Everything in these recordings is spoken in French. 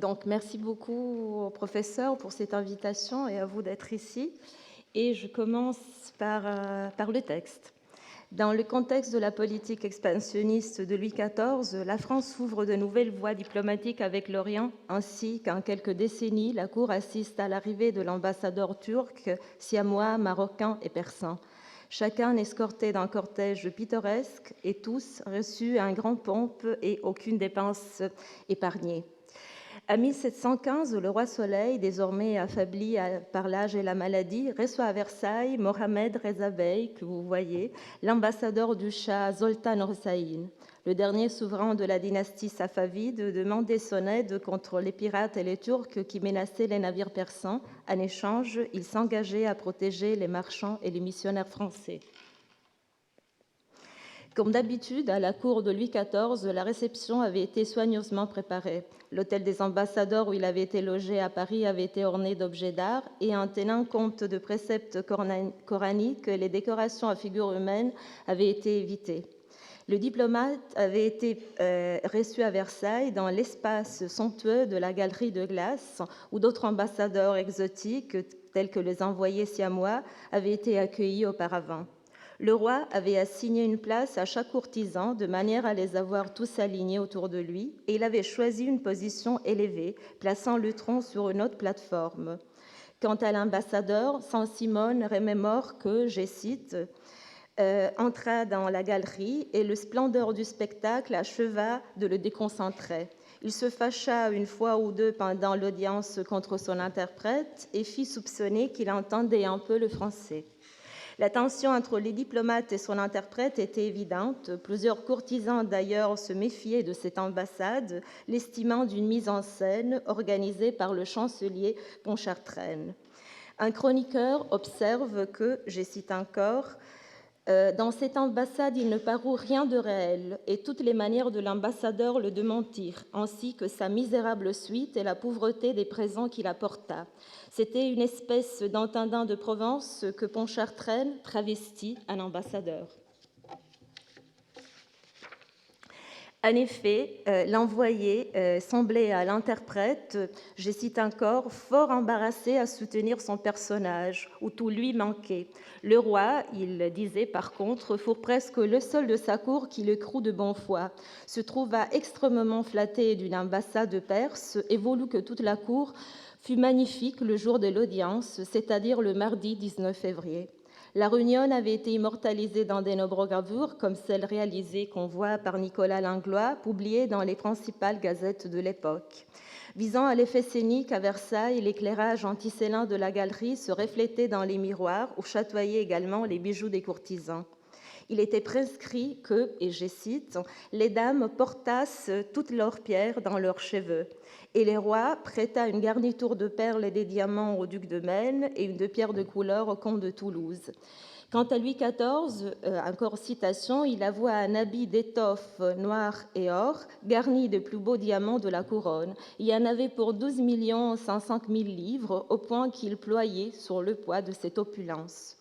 Donc, merci beaucoup au professeur pour cette invitation et à vous d'être ici. Et je commence par le texte. Dans le contexte de la politique expansionniste de Louis XIV, la France ouvre de nouvelles voies diplomatiques avec l'Orient, ainsi qu'en quelques décennies, la Cour assiste à l'arrivée de l'ambassadeur turc, siamois, marocain et persan. Chacun escorté d'un cortège pittoresque et tous reçus à un grand pompe et aucune dépense épargnée. À 1715, le roi Soleil, désormais affaibli par l'âge et la maladie, reçoit à Versailles Mohamed Reza Bey, que vous voyez, l'ambassadeur du Shah Zoltan Hossein. Le dernier souverain de la dynastie safavide demandait son aide contre les pirates et les Turcs qui menaçaient les navires persans. En échange, il s'engageait à protéger les marchands et les missionnaires français. Comme d'habitude, à la cour de Louis XIV, la réception avait été soigneusement préparée. L'hôtel des ambassadeurs où il avait été logé à Paris avait été orné d'objets d'art et en tenant compte de préceptes coraniques, les décorations à figures humaines avaient été évitées. Le diplomate avait été reçu à Versailles dans l'espace somptueux de la galerie de glace où d'autres ambassadeurs exotiques, tels que les envoyés siamois, avaient été accueillis auparavant. Le roi avait assigné une place à chaque courtisan de manière à les avoir tous alignés autour de lui, et il avait choisi une position élevée, plaçant le tronc sur une haute plateforme. Quant à l'ambassadeur, Saint-Simon remémore que, je cite, entra dans la galerie et le splendeur du spectacle acheva de le déconcentrer. Il se fâcha une fois ou deux pendant l'audience contre son interprète et fit soupçonner qu'il entendait un peu le français. La tension entre les diplomates et son interprète était évidente. Plusieurs courtisans, d'ailleurs, se méfiaient de cette ambassade, l'estimant d'une mise en scène organisée par le chancelier Pontchartrain. Un chroniqueur observe que, je cite encore, dans cette ambassade, il ne parut rien de réel, et toutes les manières de l'ambassadeur le démentirent, ainsi que sa misérable suite et la pauvreté des présents qu'il apporta. C'était une espèce d'intendant de Provence que Pontchartrain travestit en ambassadeur. En effet, l'envoyé semblait à l'interprète, je cite encore, fort embarrassé à soutenir son personnage, où tout lui manquait. Le roi, il disait par contre, fut presque le seul de sa cour qui le crut de bonne foi, se trouva extrêmement flatté d'une ambassade de Perse et voulut que toute la cour fût magnifique le jour de l'audience, c'est-à-dire le mardi 19 février. La réunion avait été immortalisée dans des nombreuses gravures, comme celle réalisée qu'on voit par Nicolas Langlois, publiée dans les principales gazettes de l'époque. Visant à l'effet scénique, à Versailles, l'éclairage anticélin de la galerie se reflétait dans les miroirs, où chatoyaient également les bijoux des courtisans. Il était prescrit que, et je cite, « les dames portassent toutes leurs pierres dans leurs cheveux » et les rois prêta une garniture de perles et des diamants au duc de Maine et une de pierres de couleur au comte de Toulouse. Quant à Louis XIV, encore citation, il avoua un habit d'étoffe noire et or, garni de plus beaux diamants de la couronne. Il y en avait pour 12 500 000 livres, au point qu'il ployait sur le poids de cette opulence.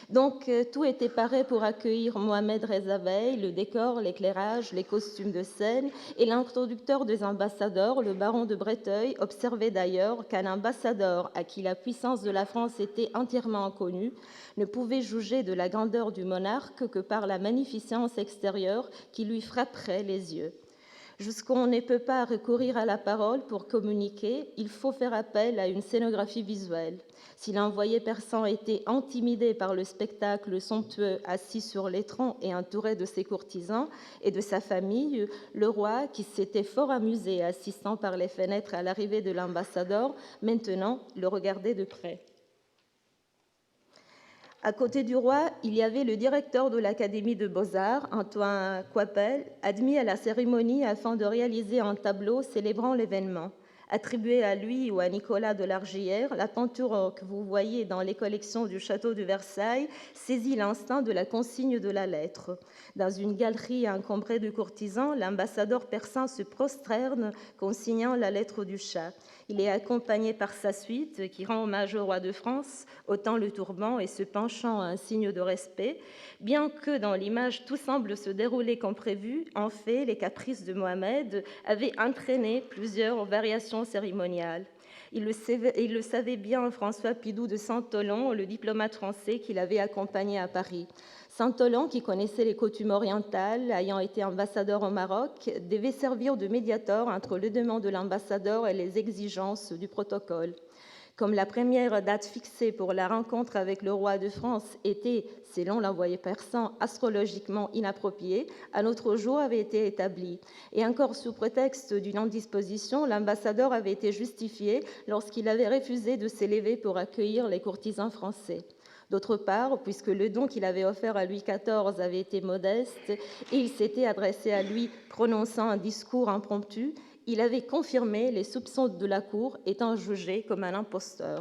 Donc, tout était paré pour accueillir Mohamed Reza Bey, le décor, l'éclairage, les costumes de scène, et l'introducteur des ambassadeurs, le baron de Breteuil, observait d'ailleurs qu'un ambassadeur à qui la puissance de la France était entièrement inconnue ne pouvait juger de la grandeur du monarque que par la magnificence extérieure qui lui frapperait les yeux. Jusqu'on ne peut pas recourir à la parole pour communiquer, il faut faire appel à une scénographie visuelle. Si l'envoyé persan était intimidé par le spectacle somptueux assis sur l'étron et entouré de ses courtisans et de sa famille, le roi, qui s'était fort amusé assistant par les fenêtres à l'arrivée de l'ambassadeur, maintenant le regardait de près. À côté du roi, il y avait le directeur de l'Académie de Beaux-Arts, Antoine Coipel, admis à la cérémonie afin de réaliser un tableau célébrant l'événement. Attribué à lui ou à Nicolas de Largillière, la peinture que vous voyez dans les collections du château de Versailles saisit l'instinct de la consigne de la lettre. Dans une galerie encombrée de courtisans, l'ambassadeur persan se prosterne, consignant la lettre du Shah. Il est accompagné par sa suite qui rend hommage au roi de France, ôtant le turban et se penchant à un signe de respect. Bien que dans l'image tout semble se dérouler comme prévu, en fait, les caprices de Mohamed avaient entraîné plusieurs variations cérémoniales. Il le savait bien, François Pidou de Saint-Olon, le diplomate français qui l'avait accompagné à Paris. Saint-Olon, qui connaissait les coutumes orientales, ayant été ambassadeur au Maroc, devait servir de médiateur entre les demandes de l'ambassadeur et les exigences du protocole. Comme la première date fixée pour la rencontre avec le roi de France était, selon l'envoyé persan, astrologiquement inappropriée, un autre jour avait été établi. Et encore sous prétexte d'une indisposition, l'ambassadeur avait été justifié lorsqu'il avait refusé de s'élever pour accueillir les courtisans français. D'autre part, puisque le don qu'il avait offert à Louis XIV avait été modeste et il s'était adressé à lui prononçant un discours impromptu, il avait confirmé les soupçons de la cour, étant jugé comme un imposteur.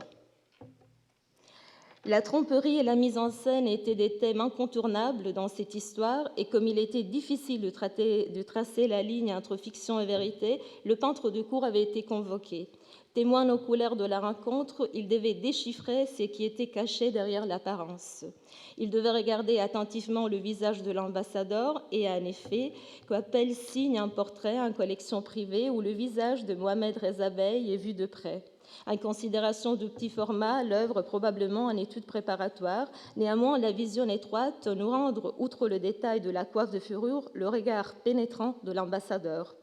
La tromperie et la mise en scène étaient des thèmes incontournables dans cette histoire, et comme il était difficile de tracer la ligne entre fiction et vérité, le peintre de cour avait été convoqué. Témoin oculaire de la rencontre, il devait déchiffrer ce qui était caché derrière l'apparence. Il devait regarder attentivement le visage de l'ambassadeur et, en effet, qu'appelle signe un portrait en collection privée où le visage de Mohamed Reza Bey est vu de près. En considération du petit format, l'œuvre probablement en étude préparatoire. Néanmoins, la vision étroite nous rendre, outre le détail de la coiffe de fourrure, le regard pénétrant de l'ambassadeur.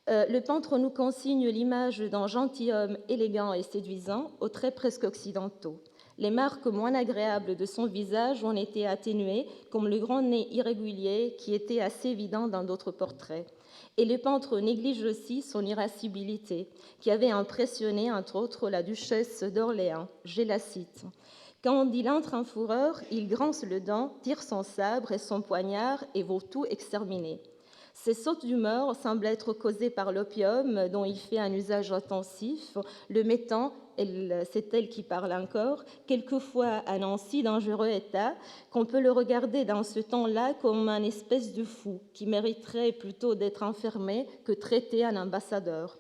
Le peintre nous consigne l'image d'un gentilhomme élégant et séduisant, aux traits presque occidentaux. Les marques moins agréables de son visage ont été atténuées, comme le grand nez irrégulier qui était assez évident dans d'autres portraits. Et le peintre néglige aussi son irascibilité, qui avait impressionné, entre autres, la duchesse d'Orléans. Je la cite. « Quand il entre en fureur, il grince le dent, tire son sabre et son poignard et veut tout exterminer. Ces sautes d'humeur semblent être causées par l'opium dont il fait un usage intensif, le mettant, c'est elle qui parle encore, quelquefois à un si dangereux état qu'on peut le regarder dans ce temps-là comme un espèce de fou qui mériterait plutôt d'être enfermé que traité en ambassadeur.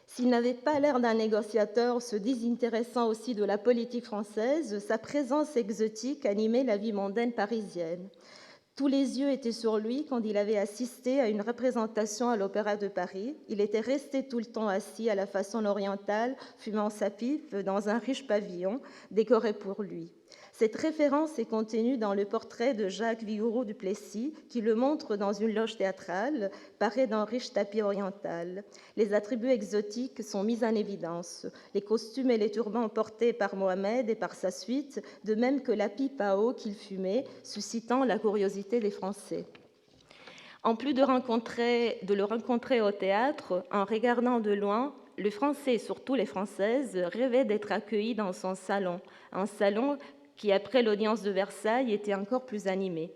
S'il n'avait pas l'air d'un négociateur se désintéressant aussi de la politique française, sa présence exotique animait la vie mondaine parisienne. Tous les yeux étaient sur lui quand il avait assisté à une représentation à l'Opéra de Paris. Il était resté tout le temps assis à la façon orientale, fumant sa pipe dans un riche pavillon décoré pour lui. Cette référence est contenue dans le portrait de Jacques Vigouroux du Plessis, qui le montre dans une loge théâtrale, parée d'un riche tapis oriental. Les attributs exotiques sont mis en évidence, les costumes et les turbans portés par Mohamed et par sa suite, de même que la pipe à eau qu'il fumait, suscitant la curiosité des Français. En plus de le rencontrer au théâtre, en regardant de loin, le Français, et surtout les Françaises, rêvaient d'être accueillis dans son salon, un salon qui, après l'audience de Versailles, était encore plus animé.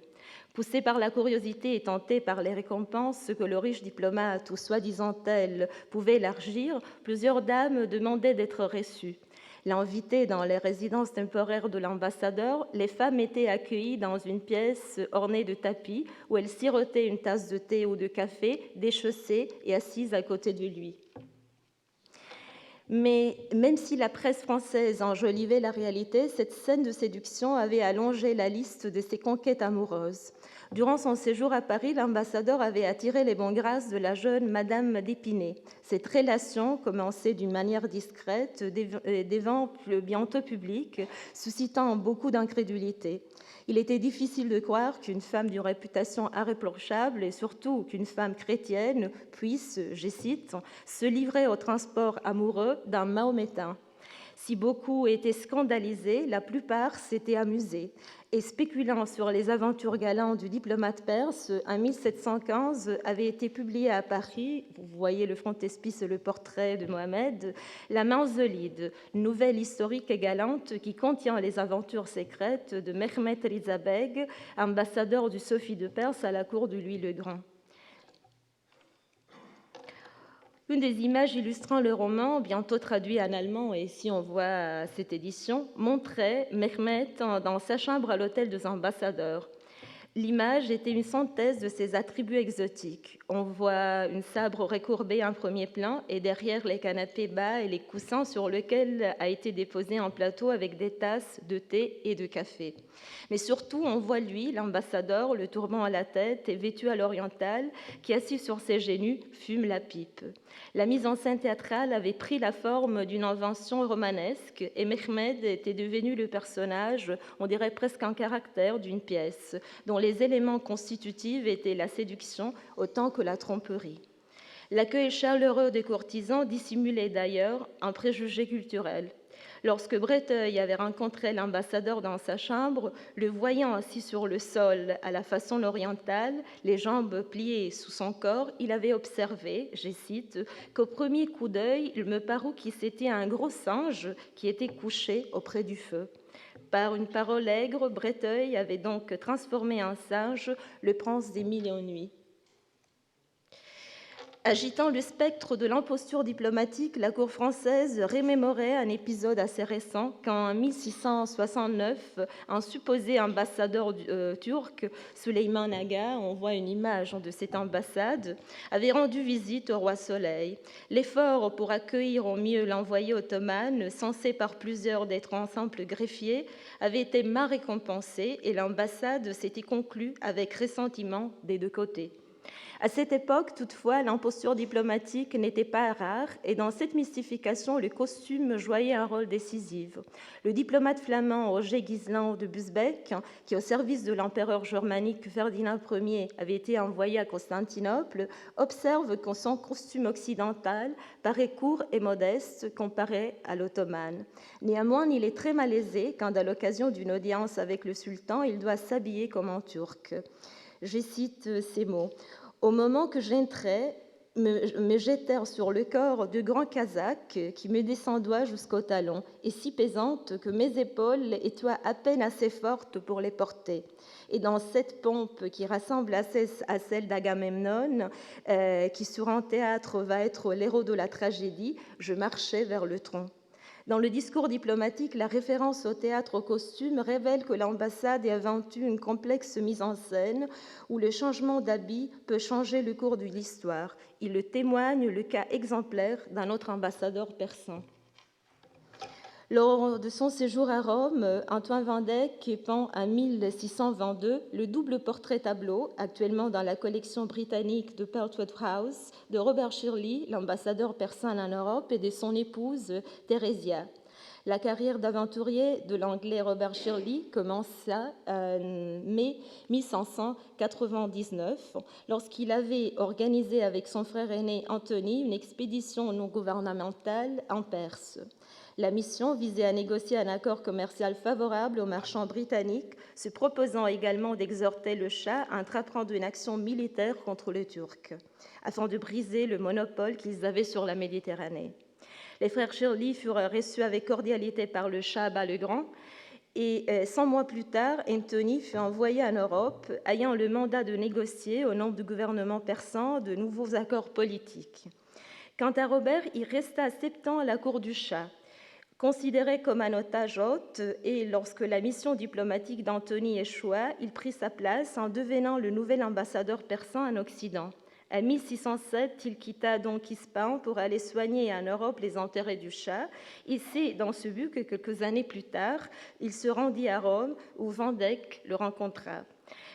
Poussé par la curiosité et tenté par les récompenses que le riche diplomate, ou soi-disant tel, pouvait élargir, plusieurs dames demandaient d'être reçues. L'invité dans les résidences temporaires de l'ambassadeur, les femmes étaient accueillies dans une pièce ornée de tapis où elles sirotaient une tasse de thé ou de café, déchaussées et assises à côté de lui. Mais même si la presse française enjolivait la réalité, cette scène de séduction avait allongé la liste de ses conquêtes amoureuses. Durant son séjour à Paris, l'ambassadeur avait attiré les bonnes grâces de la jeune Madame d'Épinay. Cette relation, commencée d'une manière discrète, devint bientôt publique, suscitant beaucoup d'incrédulité. Il était difficile de croire qu'une femme d'une réputation irréprochable et surtout qu'une femme chrétienne puisse, je cite, se livrer au transport amoureux d'un mahométain. Si beaucoup étaient scandalisés, la plupart s'étaient amusés. Et spéculant sur les aventures galantes du diplomate perse, en 1715 avait été publié à Paris, vous voyez le frontispice et le portrait de Mohamed, La Manzolide, nouvelle historique et galante qui contient les aventures secrètes de Mehmet Riza Beg, ambassadeur du Sophie de Perse à la cour de Louis le Grand. Une des images illustrant le roman, bientôt traduit en allemand, et ici on voit cette édition, montrait Mehmet dans sa chambre à l'hôtel des ambassadeurs. L'image était une synthèse de ses attributs exotiques. On voit une sabre recourbée en premier plan et derrière les canapés bas et les coussins sur lesquels a été déposé un plateau avec des tasses de thé et de café. Mais surtout, on voit lui, l'ambassadeur, le turban à la tête et vêtu à l'orientale, qui, assis sur ses genoux, fume la pipe. La mise en scène théâtrale avait pris la forme d'une invention romanesque et Mehmed était devenu le personnage, on dirait presque un caractère d'une pièce, dont les éléments constitutifs étaient la séduction autant que la tromperie. L'accueil chaleureux des courtisans dissimulait d'ailleurs un préjugé culturel. Lorsque Breteuil avait rencontré l'ambassadeur dans sa chambre, le voyant assis sur le sol à la façon orientale, les jambes pliées sous son corps, il avait observé, je cite, qu'au premier coup d'œil, il me parut qu'il c'était un gros singe qui était couché auprès du feu. Par une parole aigre, Breteuil avait donc transformé en singe le prince des mille et une nuits. Agitant le spectre de l'imposture diplomatique, la cour française remémorait un épisode assez récent quand, en 1669, un supposé ambassadeur turc, Süleyman Aga, on voit une image de cette ambassade, avait rendu visite au roi Soleil. L'effort pour accueillir au mieux l'envoyé ottoman, censé par plusieurs d'être un simple greffier, avait été mal récompensé et l'ambassade s'était conclue avec ressentiment des deux côtés. À cette époque, toutefois, l'imposture diplomatique n'était pas rare et dans cette mystification, le costume jouait un rôle décisif. Le diplomate flamand Roger Guislain de Busbecq, qui, au service de l'empereur germanique Ferdinand Ier, avait été envoyé à Constantinople, observe que son costume occidental paraît court et modeste comparé à l'ottoman. Néanmoins, il est très malaisé quand, à l'occasion d'une audience avec le sultan, il doit s'habiller comme un turc. Je cite ces mots. Au moment que j'entrais, me jetèrent sur le corps de grands casaques qui me descendaient jusqu'aux talons, et si pesantes que mes épaules étaient à peine assez fortes pour les porter. Et dans cette pompe qui ressemble à celle d'Agamemnon, qui sur un théâtre va être l'héros de la tragédie, je marchais vers le tronc. Dans le discours diplomatique, la référence au théâtre au costume révèle que l'ambassade a inventé une complexe mise en scène où le changement d'habit peut changer le cours de l'histoire. Il le témoigne le cas exemplaire d'un autre ambassadeur persan. Lors de son séjour à Rome, Antoine Van Dyck peint en 1622 le double portrait-tableau, actuellement dans la collection britannique de Pertwee House, de Robert Shirley, l'ambassadeur persan en Europe, et de son épouse Theresia. La carrière d'aventurier de l'anglais Robert Shirley commença en mai 1599, lorsqu'il avait organisé avec son frère aîné Anthony une expédition non gouvernementale en Perse. La mission visait à négocier un accord commercial favorable aux marchands britanniques, se proposant également d'exhorter le Shah à entreprendre une action militaire contre les Turcs, afin de briser le monopole qu'ils avaient sur la Méditerranée. Les frères Shirley furent reçus avec cordialité par le Shah Abba le Grand, et 100 mois plus tard, Anthony fut envoyé en Europe, ayant le mandat de négocier au nom du gouvernement persan de nouveaux accords politiques. Quant à Robert, il resta 7 ans à la cour du Shah. Considéré comme un otage hôte, et lorsque la mission diplomatique d'Anthony échoua, il prit sa place en devenant le nouvel ambassadeur persan en Occident. En 1607, il quitta donc Ispahan pour aller soigner en Europe les intérêts du Shah, et c'est dans ce but que quelques années plus tard, il se rendit à Rome où Van Dyck le rencontra.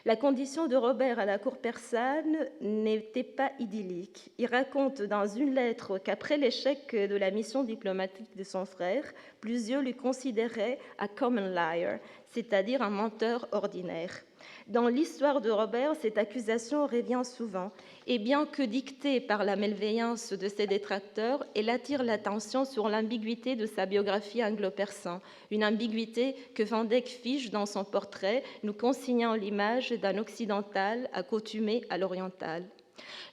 La condition de Robert à la cour persane n'était pas idyllique. Il raconte dans une lettre qu'après l'échec de la mission diplomatique de son frère, plusieurs le considéraient un common liar, c'est-à-dire un menteur ordinaire. Dans l'histoire de Robert, cette accusation revient souvent, et bien que dictée par la malveillance de ses détracteurs, elle attire l'attention sur l'ambiguïté de sa biographie anglo-persan, une ambiguïté que Van Dyck fige dans son portrait, nous consignant l'image d'un occidental accoutumé à l'oriental.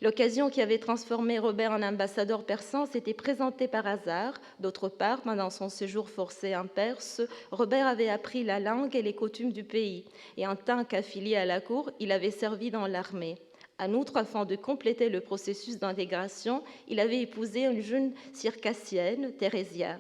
L'occasion qui avait transformé Robert en ambassadeur persan s'était présentée par hasard. D'autre part, pendant son séjour forcé en Perse, Robert avait appris la langue et les coutumes du pays, et en tant qu'affilié à la cour, il avait servi dans l'armée. En outre, afin de compléter le processus d'intégration, il avait épousé une jeune circassienne, Thérésia.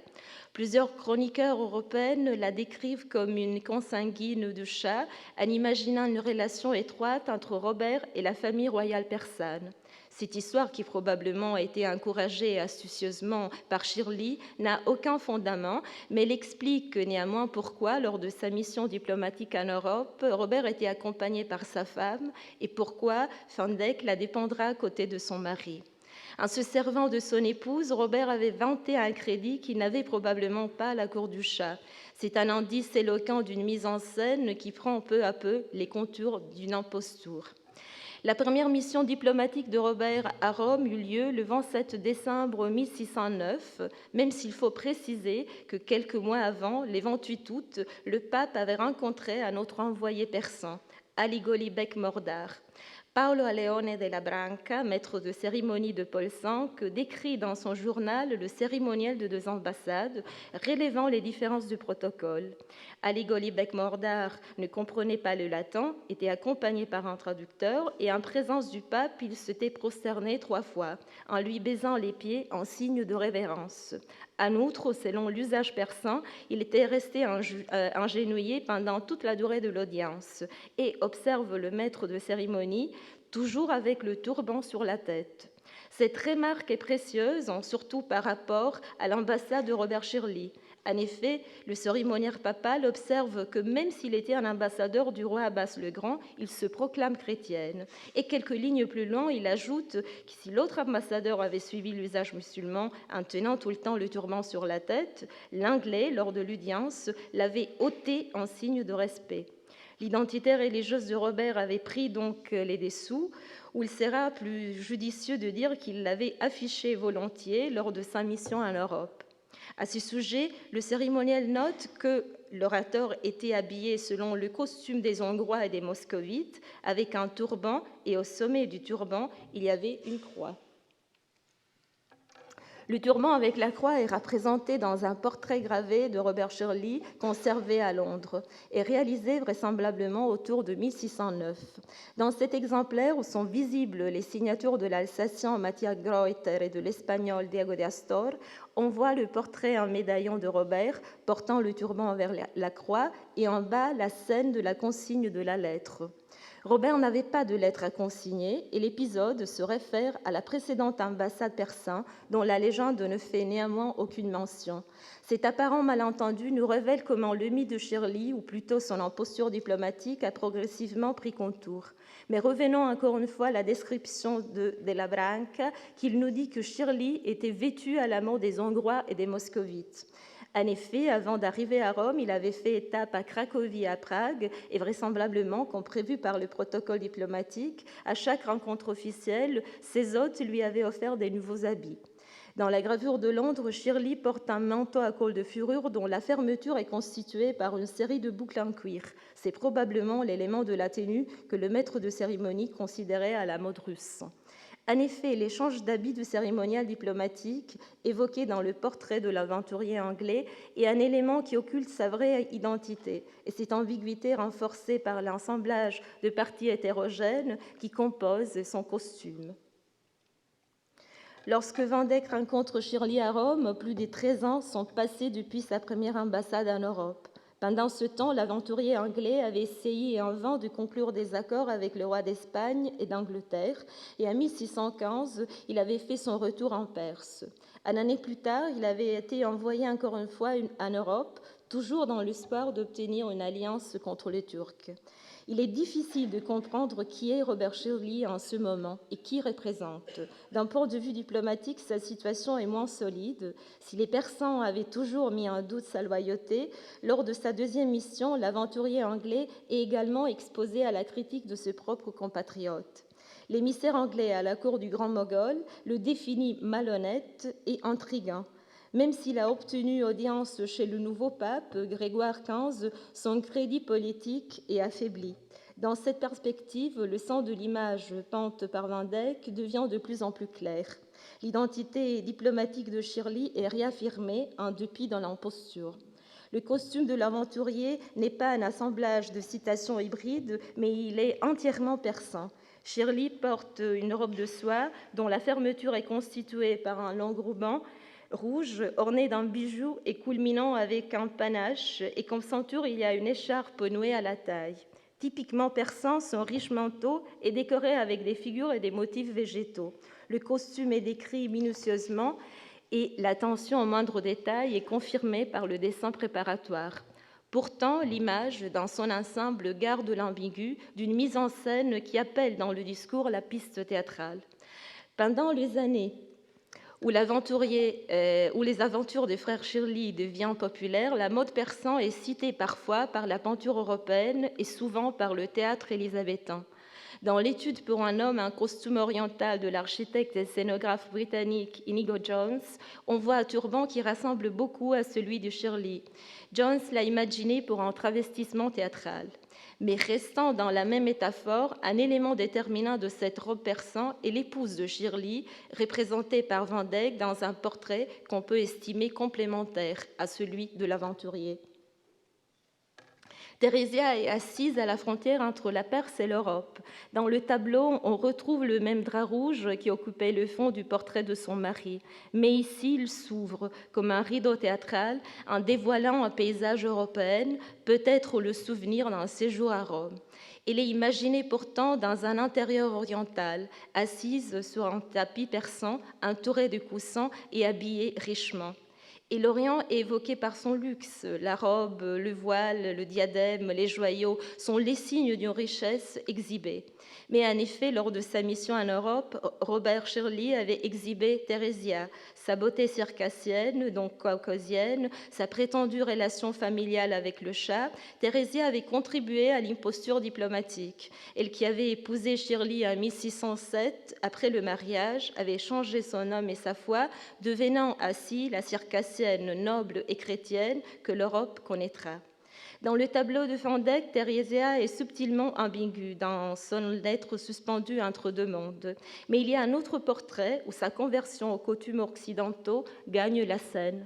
Plusieurs chroniqueurs européennes la décrivent comme une consanguine de chat, en imaginant une relation étroite entre Robert et la famille royale persane. Cette histoire, qui probablement a été encouragée astucieusement par Shirley, n'a aucun fondament, mais elle explique néanmoins pourquoi, lors de sa mission diplomatique en Europe, Robert était accompagné par sa femme et pourquoi Van Dyck la dépendra à côté de son mari. En se servant de son épouse, Robert avait vanté un crédit qu'il n'avait probablement pas à la cour du chat. C'est un indice éloquent d'une mise en scène qui prend peu à peu les contours d'une imposture. La première mission diplomatique de Robert à Rome eut lieu le 27 décembre 1609, même s'il faut préciser que quelques mois avant, le 28 août, le pape avait rencontré un autre envoyé persan, Ali Golibek Mordar. Paolo Leone della Branca, maître de cérémonie de Paul V, décrit dans son journal le cérémoniel de 2 ambassades, relevant les différences du protocole. Ali Golibek Mordar ne comprenait pas le latin, était accompagné par un traducteur, et en présence du pape, il s'était prosterné 3 fois, en lui baisant les pieds en signe de révérence. En outre, selon l'usage persan, il était resté agenouillé pendant toute la durée de l'audience, et, observe le maître de cérémonie, toujours avec le turban sur la tête. Cette remarque est précieuse, surtout par rapport à l'ambassade de Robert Shirley. En effet, le cérémoniaire papal observe que même s'il était un ambassadeur du roi Abbas le Grand, il se proclame chrétien. Et quelques lignes plus loin, il ajoute que si l'autre ambassadeur avait suivi l'usage musulman en tenant tout le temps le turban sur la tête, l'Anglais, lors de l'audience, l'avait ôté en signe de respect. L'identité religieuse de Robert avait pris donc les dessous, ou il sera plus judicieux de dire qu'il l'avait affiché volontiers lors de sa mission en Europe. À ce sujet, le cérémoniel note que l'orateur était habillé selon le costume des Hongrois et des Moscovites, avec un turban, et au sommet du turban, il y avait une croix. Le turban avec la croix est représenté dans un portrait gravé de Robert Shirley conservé à Londres et réalisé vraisemblablement autour de 1609. Dans cet exemplaire, où sont visibles les signatures de l'Alsacien Matthias Greuter et de l'Espagnol Diego de Astor, on voit le portrait en médaillon de Robert portant le turban vers la croix et en bas la scène de la consigne de la lettre. Robert n'avait pas de lettre à consigner et l'épisode se réfère à la précédente ambassade persane dont la légende ne fait néanmoins aucune mention. Cet apparent malentendu nous révèle comment le mythe de Shirley, ou plutôt son imposture diplomatique, a progressivement pris contour. Mais revenons encore une fois à la description de la Branca, qu'il nous dit que Shirley était vêtu à la mode des Hongrois et des Moscovites. En effet, avant d'arriver à Rome, il avait fait étape à Cracovie et à Prague, et vraisemblablement, comme prévu par le protocole diplomatique, à chaque rencontre officielle, ses hôtes lui avaient offert des nouveaux habits. Dans la gravure de Londres, Shirley porte un manteau à col de fourrure dont la fermeture est constituée par une série de boucles en cuir. C'est probablement l'élément de la tenue que le maître de cérémonie considérait à la mode russe. En effet, l'échange d'habits du cérémonial diplomatique, évoqué dans le portrait de l'aventurier anglais, est un élément qui occulte sa vraie identité, et cette ambiguïté renforcée par l'assemblage de parties hétérogènes qui composent son costume. Lorsque Van Dyck rencontre Shirley à Rome, plus de 13 ans sont passés depuis sa première ambassade en Europe. Pendant ce temps, l'aventurier anglais avait essayé en vain de conclure des accords avec le roi d'Espagne et d'Angleterre, et en 1615, il avait fait son retour en Perse. Une année plus tard, il avait été envoyé encore une fois en Europe, toujours dans l'espoir d'obtenir une alliance contre les Turcs. Il est difficile de comprendre qui est Robert Shirley en ce moment et qui représente. D'un point de vue diplomatique, sa situation est moins solide. Si les Persans avaient toujours mis en doute sa loyauté, lors de sa deuxième mission, l'aventurier anglais est également exposé à la critique de ses propres compatriotes. L'émissaire anglais à la cour du Grand Moghol le définit malhonnête et intriguant. Même s'il a obtenu audience chez le nouveau pape, Grégoire XV, son crédit politique est affaibli. Dans cette perspective, le sens de l'image peinte par Van Dyck devient de plus en plus clair. L'identité diplomatique de Shirley est réaffirmée en dépit de l'imposture. Le costume de l'aventurier n'est pas un assemblage de citations hybrides, mais il est entièrement persan. Shirley porte une robe de soie dont la fermeture est constituée par un long ruban rouge orné d'un bijou et culminant avec un panache, et comme ceinture, il y a une écharpe nouée à la taille. Typiquement persan, son riche manteau est décoré avec des figures et des motifs végétaux. Le costume est décrit minutieusement et l'attention aux moindres détails est confirmée par le dessin préparatoire. Pourtant, l'image, dans son ensemble, garde l'ambigu d'une mise en scène qui appelle dans le discours la piste théâtrale. Pendant les années où les aventures des frères Shirley deviennent populaires, la mode persan est citée parfois par la peinture européenne et souvent par le théâtre élisabétain. Dans l'étude pour un homme, un costume oriental de l'architecte et scénographe britannique Inigo Jones, on voit un turban qui ressemble beaucoup à celui de Shirley. Jones l'a imaginé pour un travestissement théâtral. Mais restant dans la même métaphore, un élément déterminant de cette robe persan est l'épouse de Shirley, représentée par Van Dyck dans un portrait qu'on peut estimer complémentaire à celui de l'aventurier. Theresia est assise à la frontière entre la Perse et l'Europe. Dans le tableau, on retrouve le même drap rouge qui occupait le fond du portrait de son mari. Mais ici, il s'ouvre comme un rideau théâtral en dévoilant un paysage européen, peut-être le souvenir d'un séjour à Rome. Elle est imaginée pourtant dans un intérieur oriental, assise sur un tapis persan, entourée de coussins et habillée richement. Et l'Orient est évoqué par son luxe. La robe, le voile, le diadème, les joyaux sont les signes d'une richesse exhibée. Mais en effet, lors de sa mission en Europe, Robert Shirley avait exhibé Theresia, sa beauté circassienne, donc caucasienne, sa prétendue relation familiale avec le Shah. Theresia avait contribué à l'imposture diplomatique. Elle qui avait épousé Shirley en 1607, après le mariage, avait changé son nom et sa foi, devenant ainsi la circassienne noble et chrétienne que l'Europe connaîtra. Dans le tableau de Van Dyck, Theresia est subtilement ambiguë dans son être suspendu entre deux mondes. Mais il y a un autre portrait où sa conversion aux coutumes occidentaux gagne la scène.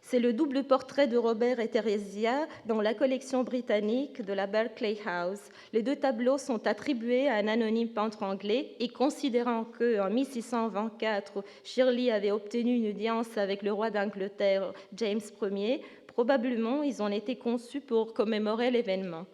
C'est le double portrait de Robert et Theresia dans la collection britannique de la Berkeley House. Les deux tableaux sont attribués à un anonyme peintre anglais et considérant qu'en 1624, Shirley avait obtenu une audience avec le roi d'Angleterre, James Ier, probablement ils ont été conçus pour commémorer l'événement.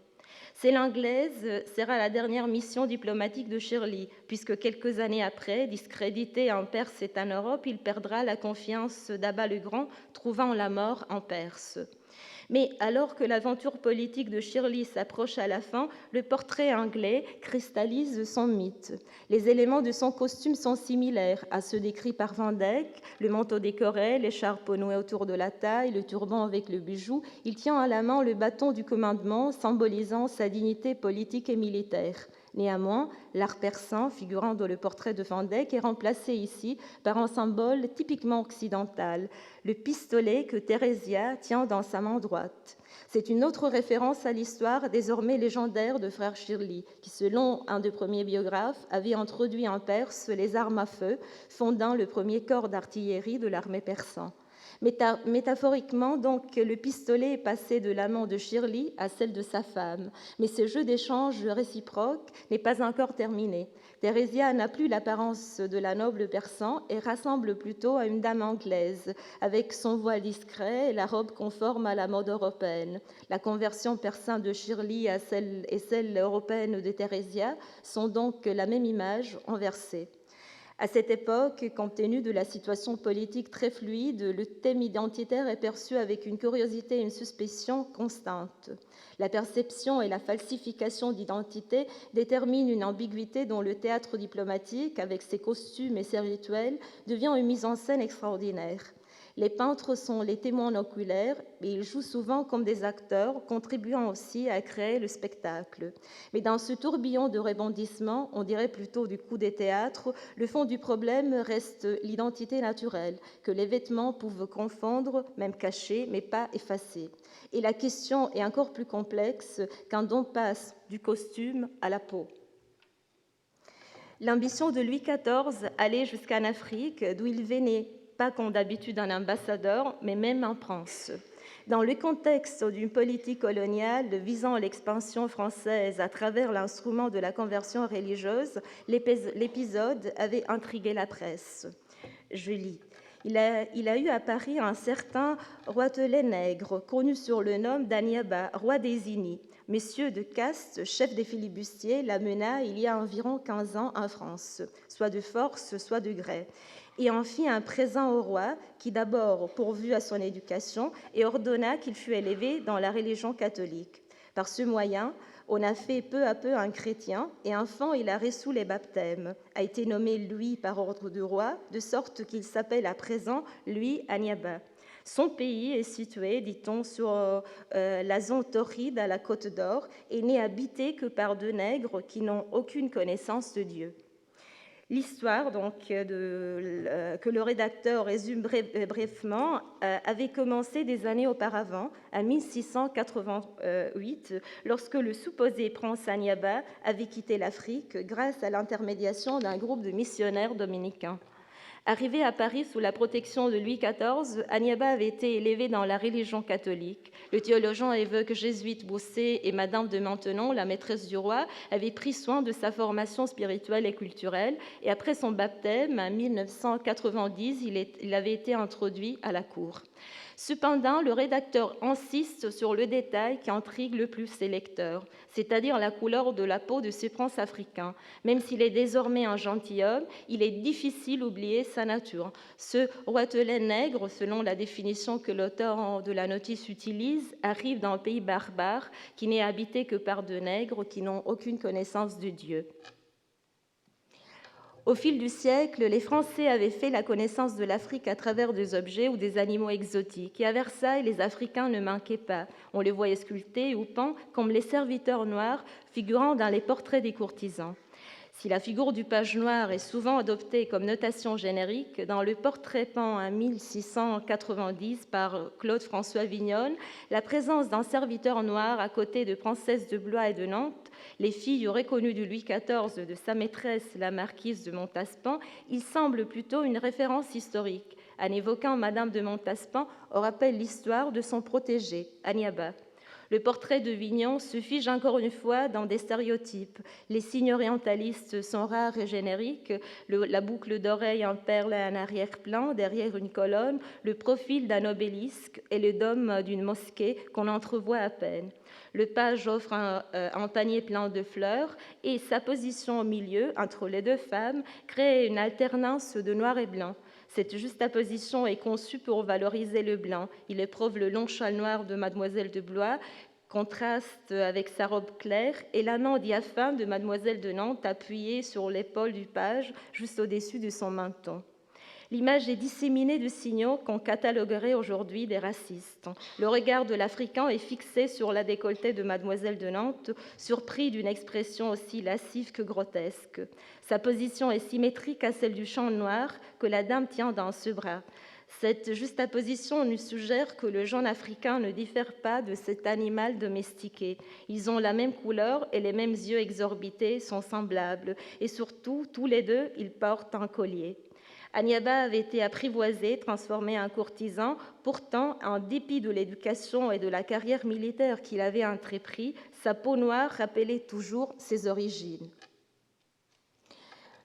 Celle anglaise sera la dernière mission diplomatique de Shirley, puisque quelques années après, discrédité en Perse et en Europe, il perdra la confiance d'Abba le Grand, trouvant la mort en Perse. Mais alors que l'aventure politique de Shirley s'approche à la fin, le portrait anglais cristallise son mythe. Les éléments de son costume sont similaires à ceux décrits par Van Dyck, le manteau décoré, l'écharpe nouée autour de la taille, le turban avec le bijou. Il tient à la main le bâton du commandement, symbolisant sa dignité politique et militaire. Néanmoins, l'art persan, figurant dans le portrait de Van Dyck, est remplacé ici par un symbole typiquement occidental, le pistolet que Theresia tient dans sa main droite. C'est une autre référence à l'histoire désormais légendaire de frère Shirley, qui, selon un des premiers biographes, avait introduit en Perse les armes à feu, fondant le premier corps d'artillerie de l'armée persane. Métaphoriquement, donc, le pistolet est passé de la main de Shirley à celle de sa femme. Mais ce jeu d'échange réciproque n'est pas encore terminé. Theresia n'a plus l'apparence de la noble persan et ressemble plutôt à une dame anglaise, avec son voile discret et la robe conforme à la mode européenne. La conversion persan de Shirley et celle européenne de Theresia sont donc la même image inversée. À cette époque, compte tenu de la situation politique très fluide, le thème identitaire est perçu avec une curiosité et une suspicion constantes. La perception et la falsification d'identité déterminent une ambiguïté dont le théâtre diplomatique, avec ses costumes et ses rituels, devient une mise en scène extraordinaire. Les peintres sont les témoins oculaires et ils jouent souvent comme des acteurs, contribuant aussi à créer le spectacle. Mais dans ce tourbillon de rebondissements, on dirait plutôt du coup des théâtres, le fond du problème reste l'identité naturelle, que les vêtements peuvent confondre, même cacher, mais pas effacer. Et la question est encore plus complexe quand on passe du costume à la peau. L'ambition de Louis XIV allait jusqu'en Afrique, d'où il venait, pas comme d'habitude un ambassadeur, mais même un prince. Dans le contexte d'une politique coloniale visant l'expansion française à travers l'instrument de la conversion religieuse, l'épisode avait intrigué la presse. Je lis. Il a eu à Paris un certain Roitelet Nègre, connu sur le nom d'Aniaba, roi des Inis. Messieurs de Caste, chef des flibustiers, l'amena il y a environ 15 ans en France, soit de force, soit de gré, et en fit un présent au roi, qui d'abord pourvut à son éducation et ordonna qu'il fût élevé dans la religion catholique. Par ce moyen, on a fait peu à peu un chrétien, et enfant, il a reçu les baptêmes, a été nommé Louis par ordre du roi, de sorte qu'il s'appelle à présent Louis Aniaba. Son pays est situé, dit-on, sur la zone torride à la Côte d'Or et n'est habité que par deux nègres qui n'ont aucune connaissance de Dieu. L'histoire que le rédacteur résume brièvement avait commencé des années auparavant, en 1688, lorsque le supposé prince Aniaba avait quitté l'Afrique grâce à l'intermédiation d'un groupe de missionnaires dominicains. Arrivé à Paris sous la protection de Louis XIV, Aniaba avait été élevé dans la religion catholique. Le théologien et évêque jésuite Bousset et Madame de Maintenon, la maîtresse du roi, avaient pris soin de sa formation spirituelle et culturelle, et après son baptême, en 1990, il avait été introduit à la cour. Cependant, le rédacteur insiste sur le détail qui intrigue le plus ses lecteurs, c'est-à-dire la couleur de la peau de ce prince africain. Même s'il est désormais un gentilhomme, il est difficile d'oublier sa nature. Ce roitelet nègre, selon la définition que l'auteur de la notice utilise, arrive d'un pays barbare qui n'est habité que par deux nègres qui n'ont aucune connaissance de Dieu. Au fil du siècle, les Français avaient fait la connaissance de l'Afrique à travers des objets ou des animaux exotiques. Et à Versailles, les Africains ne manquaient pas. On les voyait sculptés ou peints comme les serviteurs noirs figurant dans les portraits des courtisans. Si la figure du page noir est souvent adoptée comme notation générique, dans le portrait peint en 1690 par Claude-François Vignonne, la présence d'un serviteur noir à côté de princesses de Blois et de Nantes, les filles auraient connu de Louis XIV de sa maîtresse, la marquise de Montespan, il semble plutôt une référence historique. En évoquant Madame de Montespan, on rappelle l'histoire de son protégé, Aniaba. Le portrait de Vignon se fige encore une fois dans des stéréotypes. Les signes orientalistes sont rares et génériques, la boucle d'oreille en perle à un arrière-plan, derrière une colonne, le profil d'un obélisque et le dôme d'une mosquée qu'on entrevoit à peine. Le page offre un panier plein de fleurs et sa position au milieu, entre les deux femmes, crée une alternance de noir et blanc. Cette juxtaposition est conçue pour valoriser le blanc. Il éprouve le long châle noir de Mademoiselle de Blois, contraste avec sa robe claire, et la main diaphane de Mademoiselle de Nantes appuyée sur l'épaule du page, juste au-dessus de son menton. L'image est disséminée de signaux qu'on cataloguerait aujourd'hui des racistes. Le regard de l'Africain est fixé sur la décolletée de Mademoiselle de Nantes, surpris d'une expression aussi lascive que grotesque. Sa position est symétrique à celle du champ noir que la dame tient dans ce bras. Cette juxtaposition nous suggère que le genre africain ne diffère pas de cet animal domestiqué. Ils ont la même couleur et les mêmes yeux exorbités sont semblables. Et surtout, tous les deux, ils portent un collier. Aniaba avait été apprivoisé, transformé en courtisan. Pourtant, en dépit de l'éducation et de la carrière militaire qu'il avait entrepris, sa peau noire rappelait toujours ses origines.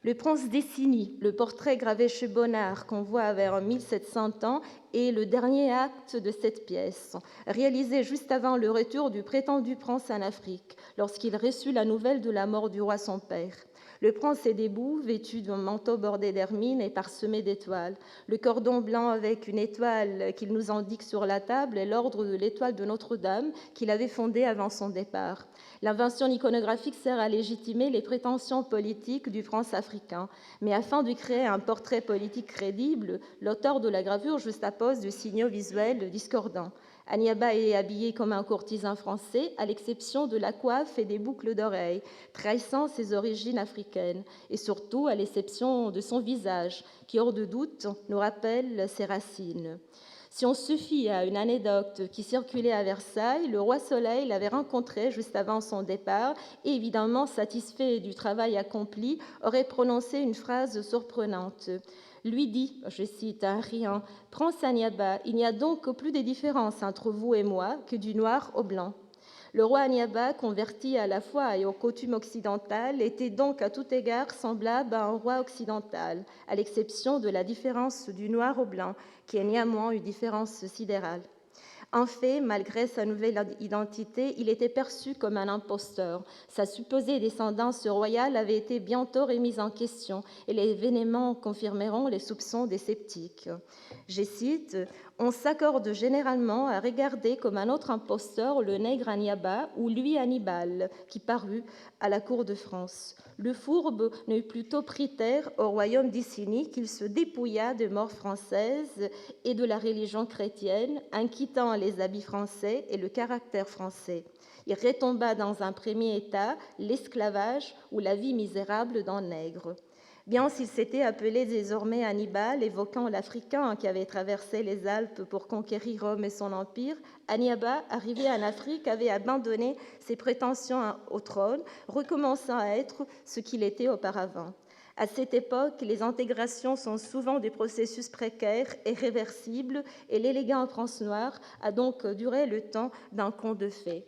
Le prince d'Essigny, le portrait gravé chez Bonnard qu'on voit vers 1700 ans, est le dernier acte de cette pièce, réalisé juste avant le retour du prétendu prince en Afrique, lorsqu'il reçut la nouvelle de la mort du roi son père. Le prince est debout, vêtu d'un manteau bordé d'hermine et parsemé d'étoiles. Le cordon blanc avec une étoile qu'il nous indique sur la table est l'ordre de l'étoile de Notre-Dame qu'il avait fondée avant son départ. L'invention iconographique sert à légitimer les prétentions politiques du prince africain. Mais afin de créer un portrait politique crédible, l'auteur de la gravure juxtapose de signaux visuels discordants. Aniaba est habillé comme un courtisan français, à l'exception de la coiffe et des boucles d'oreilles, trahissant ses origines africaines, et surtout à l'exception de son visage, qui, hors de doute, nous rappelle ses racines. Si on se fie à une anecdote qui circulait à Versailles, le roi Soleil l'avait rencontré juste avant son départ et, évidemment, satisfait du travail accompli, aurait prononcé une phrase surprenante. lui dit, je cite, en riant, « Prince Aniaba, il n'y a donc plus de différence entre vous et moi que du noir au blanc. » Le roi Aniaba, converti à la foi et aux coutumes occidentales, était donc à tout égard semblable à un roi occidental, à l'exception de la différence du noir au blanc, qui est néanmoins une différence sidérale. En fait, malgré sa nouvelle identité, il était perçu comme un imposteur. Sa supposée descendance royale avait été bientôt remise en question et les événements confirmeront les soupçons des sceptiques. Je cite, « On s'accorde généralement à regarder comme un autre imposteur le nègre Aniaba ou lui Hannibal, qui parut à la cour de France. Le fourbe n'eut plutôt pris terre au royaume d'Icénie qu'il se dépouilla de mort française et de la religion chrétienne, en quittant les habits français et le caractère français. Il retomba dans un premier état, l'esclavage ou la vie misérable d'un nègre. » Bien s'il s'était appelé désormais Hannibal, évoquant l'Africain qui avait traversé les Alpes pour conquérir Rome et son empire, Hannibal, arrivé en Afrique, avait abandonné ses prétentions au trône, recommençant à être ce qu'il était auparavant. À cette époque, les intégrations sont souvent des processus précaires et réversibles, et l'élégant prince noir a donc duré le temps d'un conte de fées.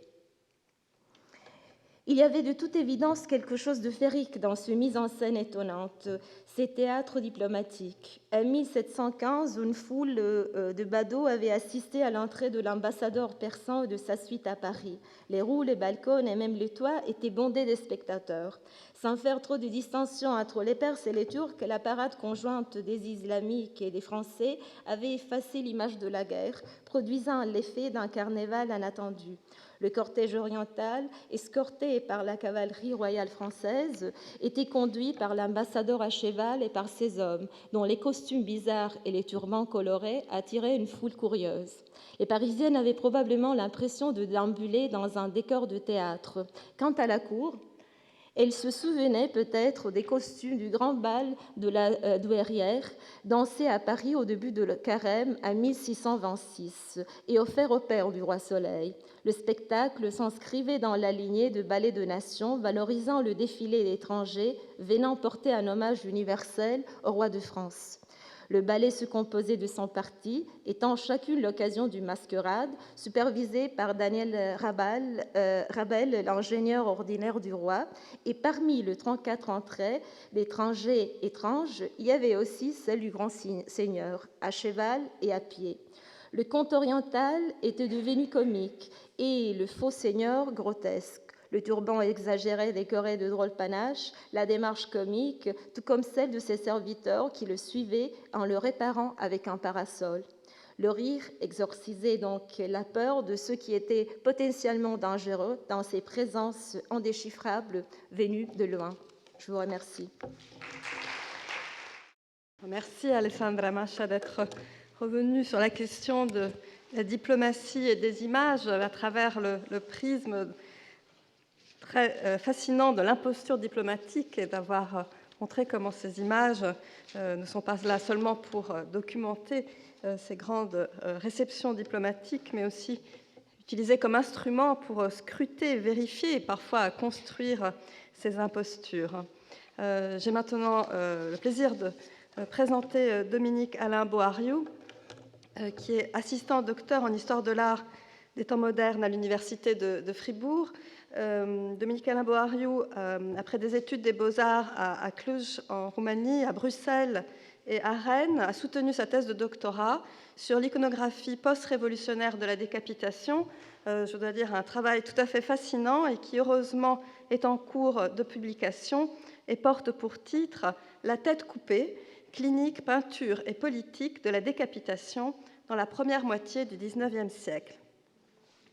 Il y avait de toute évidence quelque chose de féerique dans ce mise en scène étonnante, ces théâtres diplomatiques. En 1715, une foule de badauds avait assisté à l'entrée de l'ambassadeur persan et de sa suite à Paris. Les rues, les balcons et même les toits étaient bondés de spectateurs. Sans faire trop de distinction entre les Perses et les Turcs, la parade conjointe des Islamiques et des Français avait effacé l'image de la guerre, produisant l'effet d'un carnaval inattendu. Le cortège oriental, escorté par la cavalerie royale française, était conduit par l'ambassadeur à cheval et par ses hommes, dont les costumes bizarres et les turbans colorés attiraient une foule curieuse. Les Parisiennes avaient probablement l'impression de déambuler dans un décor de théâtre. Quant à la cour, elle se souvenait peut-être des costumes du grand bal de la douairière, dansé à Paris au début de le carême en 1626 et offert au père du roi Soleil. Le spectacle s'inscrivait dans la lignée de ballets de nation, valorisant le défilé d'étrangers venant porter un hommage universel au roi de France. Le ballet se composait de 100 parties, étant chacune l'occasion d'une mascarade, supervisée par Daniel Rabel, l'ingénieur ordinaire du roi. Et parmi les 34 entrées d'étrangers étranges, il y avait aussi celle du grand seigneur, à cheval et à pied. Le conte oriental était devenu comique et le faux seigneur grotesque. Le turban exagéré décoré de drôles panaches, la démarche comique, tout comme celle de ses serviteurs qui le suivaient en le réparant avec un parasol. Le rire exorcisait donc la peur de ceux qui étaient potentiellement dangereux dans ces présences indéchiffrables venues de loin. Je vous remercie. Merci Alessandra Mascia d'être revenue sur la question de la diplomatie et des images à travers le prisme très fascinant de l'imposture diplomatique et d'avoir montré comment ces images ne sont pas là seulement pour documenter ces grandes réceptions diplomatiques, mais aussi utilisées comme instrument pour scruter, vérifier et parfois construire ces impostures. J'ai maintenant le plaisir de présenter Dominique Alain Bohariou, qui est assistant docteur en histoire de l'art des temps modernes à l'université de Fribourg. Dominique Alain Bohariou, après des études des beaux-arts à Cluj en Roumanie, à Bruxelles et à Rennes, a soutenu sa thèse de doctorat sur l'iconographie post-révolutionnaire de la décapitation. Je dois dire un travail tout à fait fascinant et qui heureusement est en cours de publication et porte pour titre « La tête coupée, clinique, peinture et politique de la décapitation dans la première moitié du XIXe siècle ».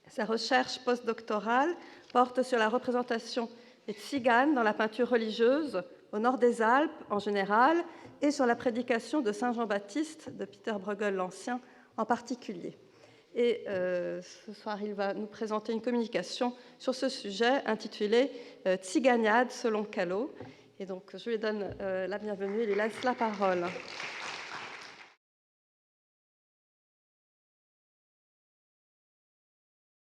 Sa recherche postdoctorale porte sur la représentation des tziganes dans la peinture religieuse au nord des Alpes en général et sur la prédication de Saint Jean-Baptiste de Peter Bruegel l'Ancien en particulier. Et ce soir, il va nous présenter une communication sur ce sujet intitulée « Tziganiade selon Callot ». Et donc, je lui donne la bienvenue et lui laisse la parole.